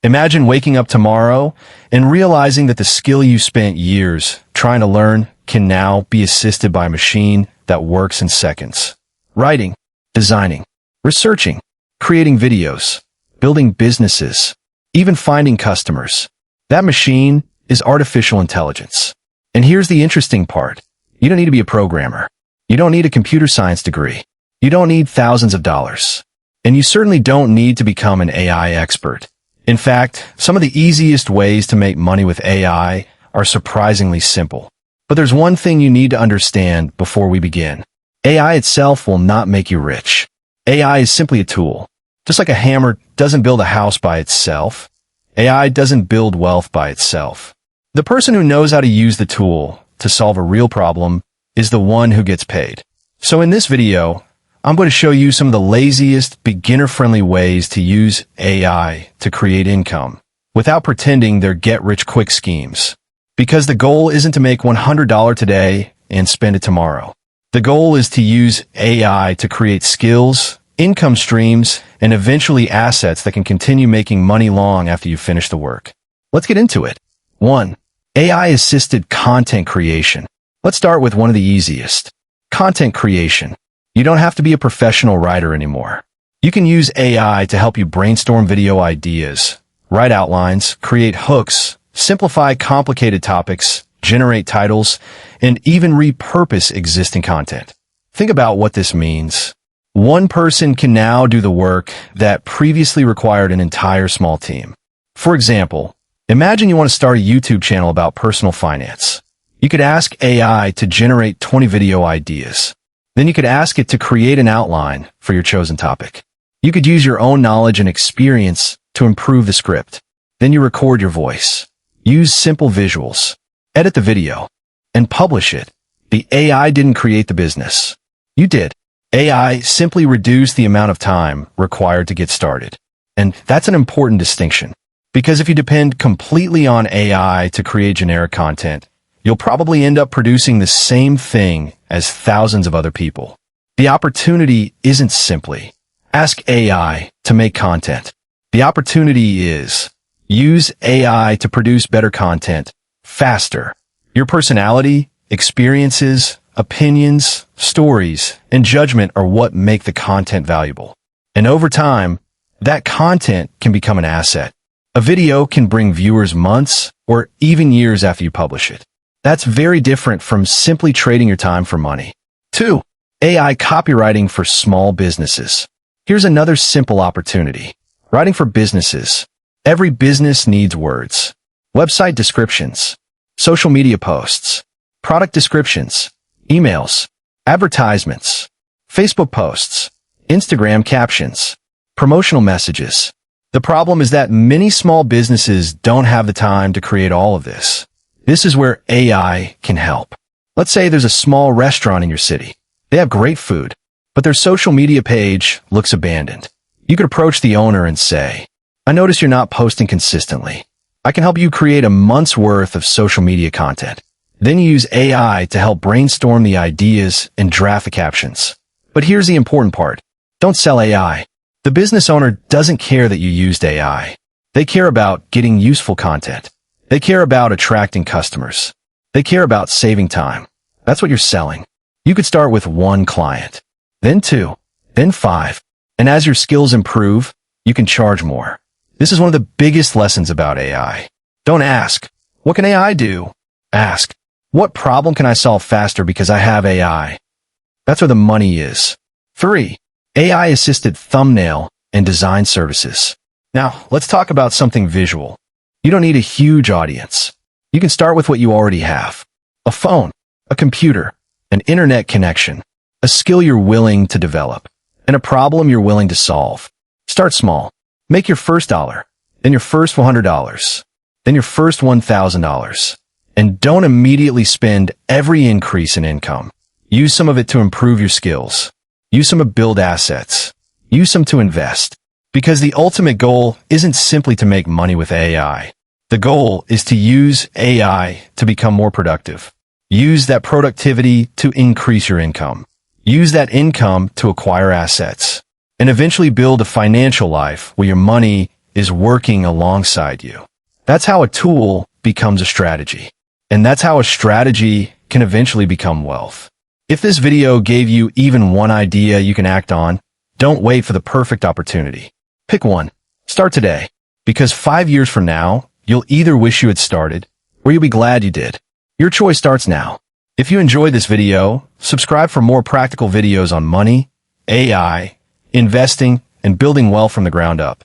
Imagine waking up tomorrow and realizing that the skill you spent years trying to learn can now be assisted by a machine that works in seconds. Writing, designing, researching, creating videos, building businesses, even finding customers. That machine is artificial intelligence. And here's the interesting part. You don't need to be a programmer. You don't need a computer science degree. You don't need thousands of dollars. And you certainly don't need to become an AI expert. In fact, some of the easiest ways to make money with AI are surprisingly simple. But there's one thing you need to understand before we begin. AI itself will not make you rich. AI is simply a tool. Just like a hammer doesn't build a house by itself, AI doesn't build wealth by itself. The person who knows how to use the tool to solve a real problem is the one who gets paid. So in this video, I'm going to show you some of the laziest, beginner-friendly ways to use AI to create income without pretending they're get-rich-quick schemes. Because the goal isn't to make $100 today and spend it tomorrow. The goal is to use AI to create skills, income streams, and eventually assets that can continue making money long after you finish the work. Let's get into it. 1. AI-assisted content creation. Let's start with one of the easiest. Content creation. You don't have to be a professional writer anymore. You can use AI to help you brainstorm video ideas, write outlines, create hooks, simplify complicated topics, generate titles, and even repurpose existing content. Think about what this means. One person can now do the work that previously required an entire small team. For example, imagine you want to start a YouTube channel about personal finance. You could ask AI to generate 20 video ideas. Then you could ask it to create an outline for your chosen topic. You could use your own knowledge and experience to improve the script. Then you record your voice. Use simple visuals. Edit the video. And publish it. The AI didn't create the business. You did. AI simply reduced the amount of time required to get started. And that's an important distinction. Because if you depend completely on AI to create generic content, you'll probably end up producing the same thing as thousands of other people. The opportunity isn't simply ask AI to make content. The opportunity is use AI to produce better content faster. Your personality, experiences, opinions, stories, and judgment are what make the content valuable. And over time, that content can become an asset. A video can bring viewers months or even years after you publish it. That's very different from simply trading your time for money. 2. AI copywriting for small businesses. Here's another simple opportunity. Writing for businesses. Every business needs words. Website descriptions, social media posts, product descriptions, emails, advertisements, Facebook posts, Instagram captions, promotional messages. The problem is that many small businesses don't have the time to create all of this. This is where AI can help. Let's say there's a small restaurant in your city. They have great food, but their social media page looks abandoned. You could approach the owner and say, I notice you're not posting consistently. I can help you create a month's worth of social media content. Then you use AI to help brainstorm the ideas and draft the captions. But here's the important part. Don't sell AI. The business owner doesn't care that you used AI. They care about getting useful content. They care about attracting customers. They care about saving time. That's what you're selling. You could start with 1 client, then 2, then 5. And as your skills improve, you can charge more. This is one of the biggest lessons about AI. Don't ask, what can AI do? Ask, what problem can I solve faster because I have AI? That's where the money is. 3. AI-assisted thumbnail and design services. Now, let's talk about something visual. You don't need a huge audience. You can start with what you already have. A phone, a computer, an internet connection, a skill you're willing to develop, and a problem you're willing to solve. Start small. Make your first $1, then your first $100, then your first $1,000. And don't immediately spend every increase in income. Use some of it to improve your skills. Use some to build assets. Use some to invest. Because the ultimate goal isn't simply to make money with AI. The goal is to use AI to become more productive. Use that productivity to increase your income. Use that income to acquire assets. And eventually build a financial life where your money is working alongside you. That's how a tool becomes a strategy. And that's how a strategy can eventually become wealth. If this video gave you even one idea you can act on, don't wait for the perfect opportunity. Pick one. Start today. Because 5 years from now, you'll either wish you had started, or you'll be glad you did. Your choice starts now. If you enjoyed this video, subscribe for more practical videos on money, AI, investing, and building wealth from the ground up.